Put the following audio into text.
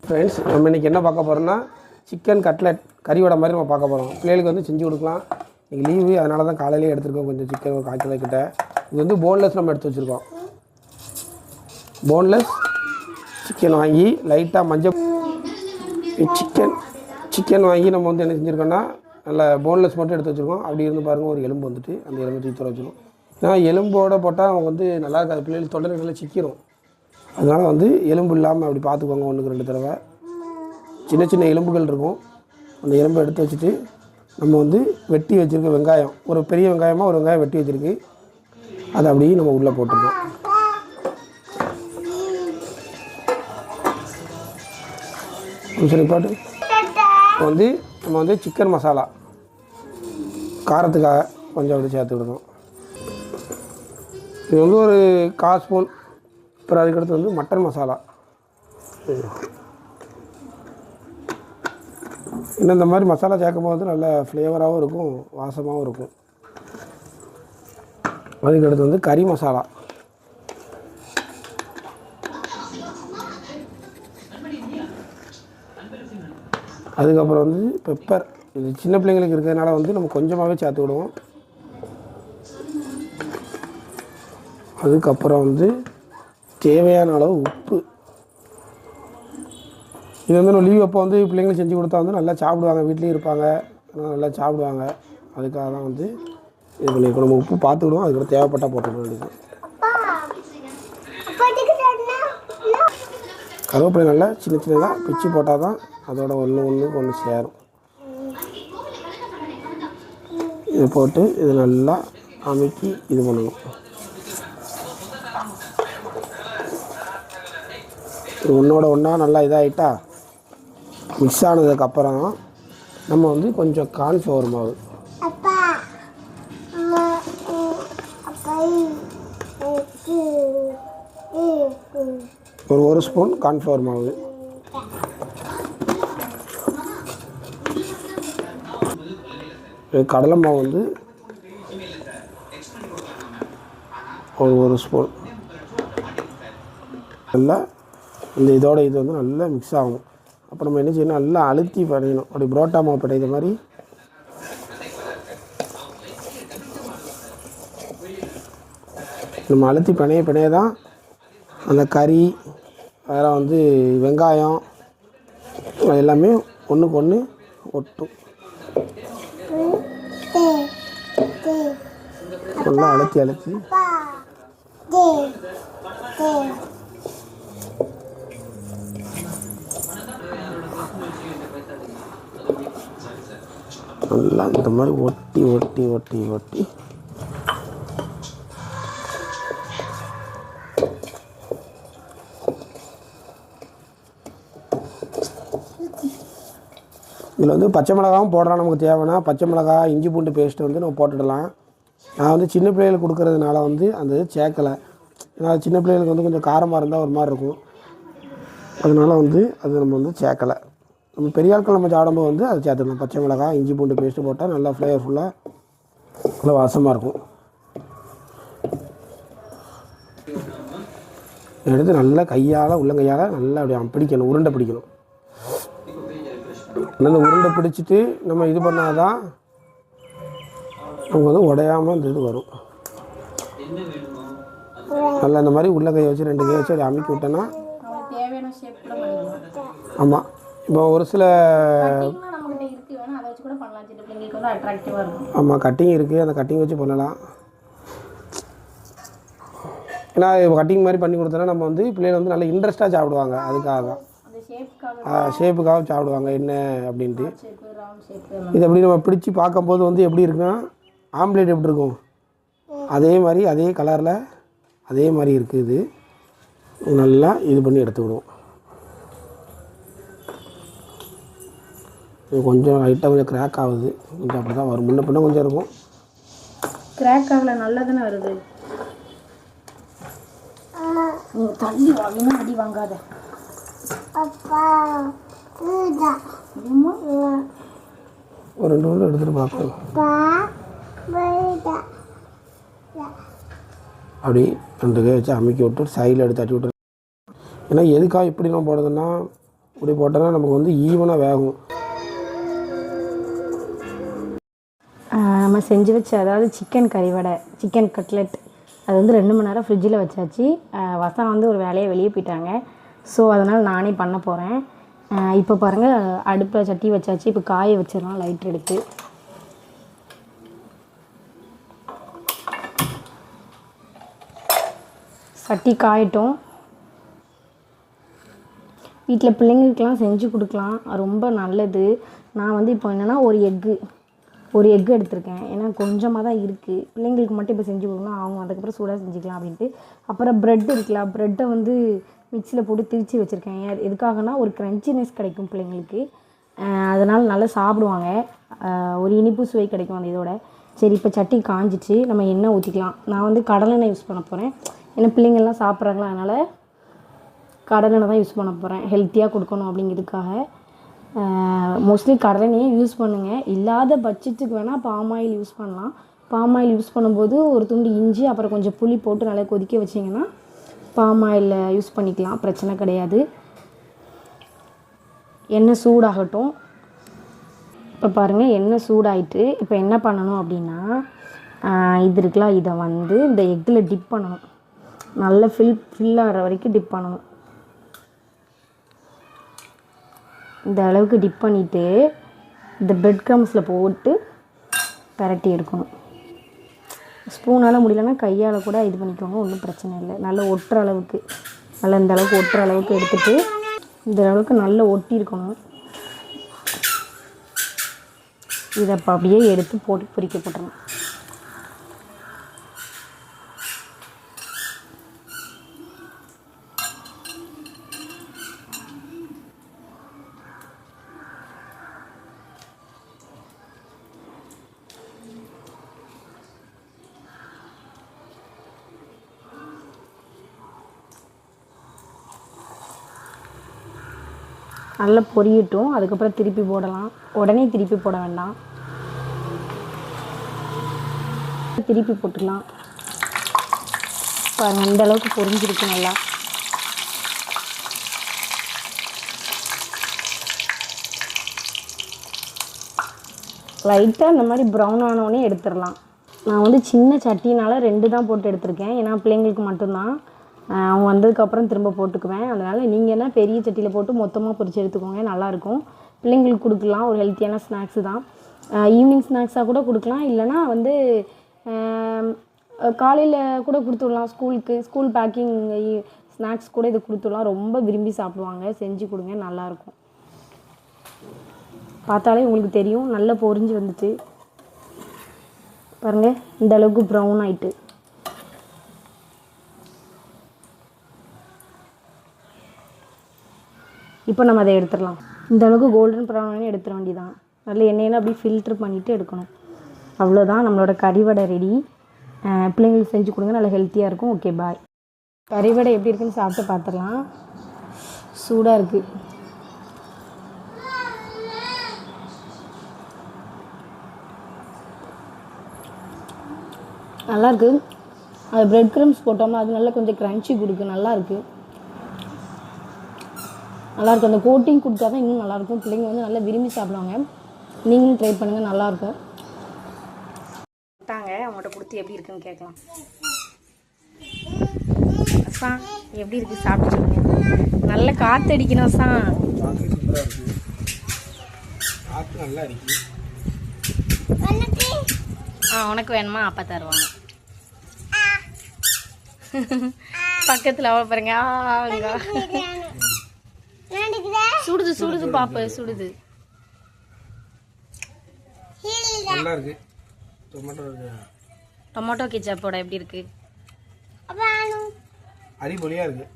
Friends, நம்ம இன்றைக்கி என்ன பார்க்க போகிறோம்னா சிக்கன் கட்லெட் கறி வடை மாதிரி நம்ம பார்க்க போகிறோம். பிள்ளைகளுக்கு வந்து செஞ்சு கொடுக்கலாம். இன்றைக்கி லீவு, அதனால தான் காலையிலே எடுத்துருக்கோம். கொஞ்சம் சிக்கன் ஒரு 1/4 கிலோ கிட்ட. இது வந்து போன்லெஸ் நம்ம எடுத்து வச்சுருக்கோம். போன்லெஸ் சிக்கன் வாங்கி லைட்டாக மஞ்சள் சிக்கன் வாங்கி நம்ம வந்து என்ன செஞ்சுருக்கோன்னா நல்ல போன்லெஸ் மட்டும் எடுத்து வச்சுருக்கோம். அப்படி இருந்து பாருங்கள், ஒரு எலும்பு வந்துட்டு அந்த எலும்பு தூக்கி தர வச்சுருக்கோம். ஏன்னா எலும்போடு போட்டால் அவங்க வந்து நல்லா இருக்காது, பிள்ளைகள் தொண்டர்களில் சிக்கிரும். அதனால் வந்து எலும்பு இல்லாமல் அப்படி பார்த்துக்கோங்க. 1க்கு 2 தடவை சின்ன சின்ன எலும்புகள் இருக்கும். அந்த எலும்பை எடுத்து வச்சுட்டு நம்ம வந்து வெட்டி வச்சுருக்க வெங்காயம், ஒரு பெரிய வெங்காயமாக ஒரு வெங்காயம் வெட்டி வச்சுருக்கு, அதை அப்படியே நம்ம உள்ளே போட்டுருக்கோம். சரி பாட்டு வந்து நம்ம வந்து சிக்கன் மசாலா காரத்துக்காக கொஞ்சம் அப்படி சேர்த்து விடணும். இது வந்து ஒரு 1/4 ஸ்பூன். அப்புறம் அதுக்கடுத்து வந்து மட்டன் மசாலா. இன்னும் இந்த மாதிரி மசாலா சேர்க்கும் போது நல்ல ஃப்ளேவராகவும் இருக்கும், வாசமாகவும் இருக்கும். அதுக்கடுத்து வந்து கறி மசாலா. அதுக்கப்புறம் வந்து பெப்பர். இது சின்ன பிள்ளைங்களுக்கு இருக்கிறதுனால வந்து நம்ம கொஞ்சமாகவே சேர்த்து விடுவோம். அதுக்கப்புறம் வந்து தேவையான அளவு உப்பு. இது வந்து நம்ம லீவ் அப்போ வந்து பிள்ளைங்களுக்கு செஞ்சு கொடுத்தா வந்து நல்லா சாப்பிடுவாங்க, வீட்லேயும் இருப்பாங்க, நல்லா சாப்பிடுவாங்க. அதுக்காக தான் வந்து இது பண்ணியிருக்கோம். நம்ம உப்பு பார்த்துக்கிடுவோம், அதுக்கப்புறம் தேவைப்பட்டால் போட்டுக்கணும் வேண்டியது. கருவேப்பிலை நல்லா சின்ன சின்னதாக பிச்சு போட்டால் தான் அதோட ஒன்று சேரும். இது போட்டு இது நல்லா அமைக்கி இது பண்ணணும். இது ஒன்றா நல்லா இதாகிட்டா மிக்ஸ் ஆனதுக்கப்புறம் நம்ம வந்து கொஞ்சம் கார்ன்ஃப்ளவர் மாவு, ஒரு ஸ்பூன் கார்ன்ஃப்ளவர் மாவு, கடலை மாவு வந்து ஒரு ஸ்பூன். நல்லா இந்த இதோட இது வந்து நல்லா மிக்ஸ் ஆகும். அப்போ நம்ம என்ன செய்யணும், நல்லா அழுத்தி பண்ணிடணும். அப்படி புரோட்டா மாவு பிணைந்த மாதிரி நம்ம அழுத்தி பிணைய தான் அந்த கறி, வேறு வந்து வெங்காயம் எல்லாமே ஒன்றுக்கு ஒன்று ஒட்டும். நல்லா அழுத்தி நல்லா இந்த மாதிரி ஒட்டி இதில் வந்து பச்சை மிளகாவும் போடுறோம். நமக்கு தேவைன்னா பச்சை மிளகா, இஞ்சி பூண்டு பேஸ்ட்டு வந்து நம்ம போட்டுடலாம். நான் வந்து சின்ன பிள்ளைகளுக்கு கொடுக்குறதுனால வந்து அந்த இது சேர்க்கலை. ஏன்னா சின்ன பிள்ளைகளுக்கு வந்து கொஞ்சம் காரமாக இருந்தால் ஒரு மாதிரி இருக்கும். அதனால் வந்து அது நம்ம வந்து சேர்க்கலை. நம்ம பெரிய ஆட்கள் நம்ம சாப்பிடும்போது வந்து அதை சேர்த்துக்கலாம். பச்சை மிளகா, இஞ்சி பூண்டு பேஸ்ட்டு போட்டால் நல்லா ஃப்ளேவர்ஃபுல்லாக நல்லா வாசமாக இருக்கும். எடுத்து நல்லா கையால் உள்ளங்கையால் நல்லா அப்படி பிடிக்கணும், உருண்டை பிடிக்கணும். நல்லா உருண்டை பிடிச்சிட்டு நம்ம இது பண்ணால் தான் நமக்கு வந்து உடையாமல் இந்த இது வரும். நல்லா இந்த மாதிரி உள்ளங்கையை வச்சு 2 கையை வச்சு அப்படி அமைக்கி விட்டோன்னா, ஆமாம். இப்போ ஒரு சில ஆமாம் கட்டிங் இருக்குது, அந்த கட்டிங் வச்சு பண்ணலாம். ஏன்னா இப்போ கட்டிங் மாதிரி பண்ணி கொடுத்தோன்னா நம்ம வந்து பிள்ளைகள் வந்து நல்லா இன்ட்ரெஸ்ட்டாக சாப்பிடுவாங்க. அதுக்காக தான் ஷேப்புக்காக சாப்பிடுவாங்க என்ன அப்படின்ட்டு. இது எப்படி நம்ம பிடிச்சி பார்க்கும்போது வந்து எப்படி இருக்குன்னா, ஆம்லேட் எப்படி இருக்கும் அதே மாதிரி அதே கலரில் அதே மாதிரி இருக்குது. நல்லா இது பண்ணி எடுத்துக்கிடுவோம். இது கொஞ்சம் லைட்டாக கொஞ்சம் கிராக் ஆகுது, கொஞ்சம் அப்படி தான் வரும். முன்ன பின்ன கொஞ்சம் இருக்கும். கிராக் ஆகல, நல்லா தானே வருது. தள்ளி வாங்கினா அடி வாங்காத. ஒரு 2 நிமிஷம் எடுத்துகிட்டு பார்க்கணும். அப்படி 2 கை வச்சு அமைக்கி விட்டு சைடில் எடுத்து தட்டி விட்டு. ஏன்னா எதுக்காக இப்படி நம்ம போடுறதுன்னா, இப்படி போட்டோன்னா நமக்கு வந்து ஈவனாக வேகும். நம்ம செஞ்சு வச்ச அதாவது சிக்கன் கறி வடை, சிக்கன் கட்லெட் அது வந்து 2 மணி நேரம் ஃப்ரிட்ஜில் வச்சாச்சு. வசம் வந்து ஒரு வேலையை வெளியே போயிட்டாங்க. ஸோ அதனால் நானே பண்ண போகிறேன். இப்போ பாருங்கள், அடுப்பில் சட்டி வச்சாச்சு. இப்போ காய வச்சிடலாம் லைட் எடுத்து. சட்டி காயட்டும். வீட்டில் பிள்ளைங்களுக்கெலாம் செஞ்சு கொடுக்கலாம், ரொம்ப நல்லது. நான் வந்து இப்போ என்னென்னா ஒரு எக்கு எடுத்திருக்கேன். ஏன்னா கொஞ்சமாக தான் இருக்குது. பிள்ளைங்களுக்கு மட்டும் இப்போ செஞ்சு கொடுக்கணும், அவங்க அதுக்கப்புறம் சூடாக செஞ்சுக்கலாம் அப்படின்ட்டு. அப்புறம் ப்ரெட் இருக்குல்ல, ப்ரெட்டை வந்து மிக்சியில் போட்டு திரித்து வச்சுருக்கேன். எதுக்காகனா ஒரு க்ரன்ச்சினஸ் கிடைக்கும் பிள்ளைங்களுக்கு. அதனால் நல்லா சாப்பிடுவாங்க. ஒரு இனிப்பு சுவை கிடைக்கும் அந்த இதோட. சரி, இப்போ சட்டி காஞ்சிச்சு, நம்ம எண்ணெய் ஊற்றிக்கலாம். நான் வந்து கடலெண்ணெய் யூஸ் பண்ண போகிறேன். ஏன்னா பிள்ளைங்கள்லாம் சாப்பிட்றாங்களா, அதனால் கடலெண்ணெய் தான் யூஸ் பண்ண போகிறேன். ஹெல்த்தியாக கொடுக்கணும் அப்படிங்கிறதுக்காக. மோஸ்ட்லி கடலெண்ணெயே யூஸ் பண்ணுங்கள். இல்லாத பட்சத்துக்கு வேணால் பாம் ஆயில் யூஸ் பண்ணலாம். பாம் ஆயில் யூஸ் பண்ணும்போது ஒரு துண்டு இஞ்சி அப்புறம் கொஞ்சம் புளி போட்டு நல்லா கொதிக்க வச்சிங்கன்னா பாம் ஆயிலில் யூஸ் பண்ணிக்கலாம், பிரச்சனை கிடையாது. எண்ணெய் சூடாகட்டும். இப்போ பாருங்கள், எண்ணெய் சூடாயிட்டு இப்போ என்ன பண்ணணும் அப்படின்னா, இது இருக்குல்ல, இதை வந்து இந்த எக்கில் டிப் பண்ணணும். நல்லா ஃபில் ஆகிற வரைக்கும் டிப் பண்ணணும். இந்த அளவுக்கு டிப் பண்ணிவிட்டு இந்த பிரெட் க்ரம்ஸில் போட்டு பரட்டி எடுக்கணும். ஸ்பூனால் முடியலன்னா கையால் கூட இது பண்ணிக்கோங்க, ஒன்றும் பிரச்சனை இல்லை. நல்லா ஒட்டுற அளவுக்கு, நல்லா இந்த அளவுக்கு ஒட்டுற அளவுக்கு எடுத்துகிட்டு இந்த அளவுக்கு நல்லா ஒட்டி இருக்கணும். இதை அப்போ அப்படியே எடுத்து போட்டு பொரிக்க போட்டுறணும். நல்லா பொரியட்டும். அதுக்கப்புறம் திருப்பி போடலாம். உடனே திருப்பி போட வேண்டாம், திருப்பி போட்டுக்கலாம். பாருங்கள், இந்த அளவுக்கு பொரிஞ்சிருக்கு நல்லா. லைட்டாக இந்த மாதிரி ப்ரௌன் ஆனோடனே எடுத்துடலாம். நான் வந்து சின்ன சட்டினால் 2 தான் போட்டு எடுத்திருக்கேன். ஏன்னா பிள்ளைங்களுக்கு மட்டும்தான். அவங்க வந்ததுக்கப்புறம் திரும்ப போட்டுக்குவேன். அதனால் நீங்கள் என்ன பெரிய சட்டியில் போட்டு மொத்தமாக பொரித்து எடுத்துக்கோங்க, நல்லாயிருக்கும். பிள்ளைங்களுக்கு கொடுக்கலாம், ஒரு ஹெல்த்தியான ஸ்நாக்ஸு தான். ஈவினிங் ஸ்நாக்ஸாக கூட கொடுக்கலாம், இல்லைனா வந்து காலையில் கூட கொடுத்துடலாம். ஸ்கூல் பேக்கிங் ஸ்நாக்ஸ் கூட இது கொடுத்துடலாம். ரொம்ப விரும்பி சாப்பிடுவாங்க. செஞ்சு கொடுங்க, நல்லாயிருக்கும். பார்த்தாலே உங்களுக்கு தெரியும், நல்லா பொரிஞ்சு வந்துட்டு பாருங்கள், இந்த அளவுக்கு ப்ரௌன் ஆகிட்டு. இப்போ நம்ம அதை எடுத்துடலாம். இந்த அளவுக்கு கோல்டன் ப்ரௌன் எடுத்துட வேண்டியதான். நல்ல எண்ணெயில் அப்படியே ஃபில்ட்ரு பண்ணிவிட்டு எடுக்கணும். அவ்வளோதான், நம்மளோட கறிவடை ரெடி. பிள்ளைங்களுக்கு செஞ்சு கொடுங்க, நல்லா ஹெல்த்தியாக இருக்கும். ஓகே, பாய். கறிவடை எப்படி இருக்குன்னு சாப்பிட்டு பார்த்துடலாம். சூடாக இருக்குது. நல்லாயிருக்கு. அது ப்ரெட் க்ரம்ஸ் போட்டோம்னா அது நல்லா கொஞ்சம் க்ரன்ச்சி கொடுக்கு, நல்லாயிருக்கு. நல்லாயிருக்கும். அந்த கோட்டிங் கொடுத்தா தான் இன்னும் நல்லாயிருக்கும். பிள்ளைங்க வந்து நல்லா விரும்பி சாப்பிடுவாங்க. நீங்களும் ட்ரை பண்ணுங்கள், நல்லாயிருக்கும். விட்டாங்க, அவங்கள்ட்ட கொடுத்து எப்படி இருக்குன்னு கேட்கலாம். அசா, எப்படி இருக்குது சாப்பிட்டு சொல்லுங்க. நல்ல காற்று அடிக்கணும் அசா. நல்லா அடிக்கு. உனக்கு வேணுமா? அப்பா தருவாங்க. பக்கத்தில் அவளை பாருங்க. சுடுது பாப்பா, சுடுது. நல்லா இருக்கு. டொமேட்டோ கெச்சப்போட எப்படி இருக்கு? அடிபொலியா இருக்கு.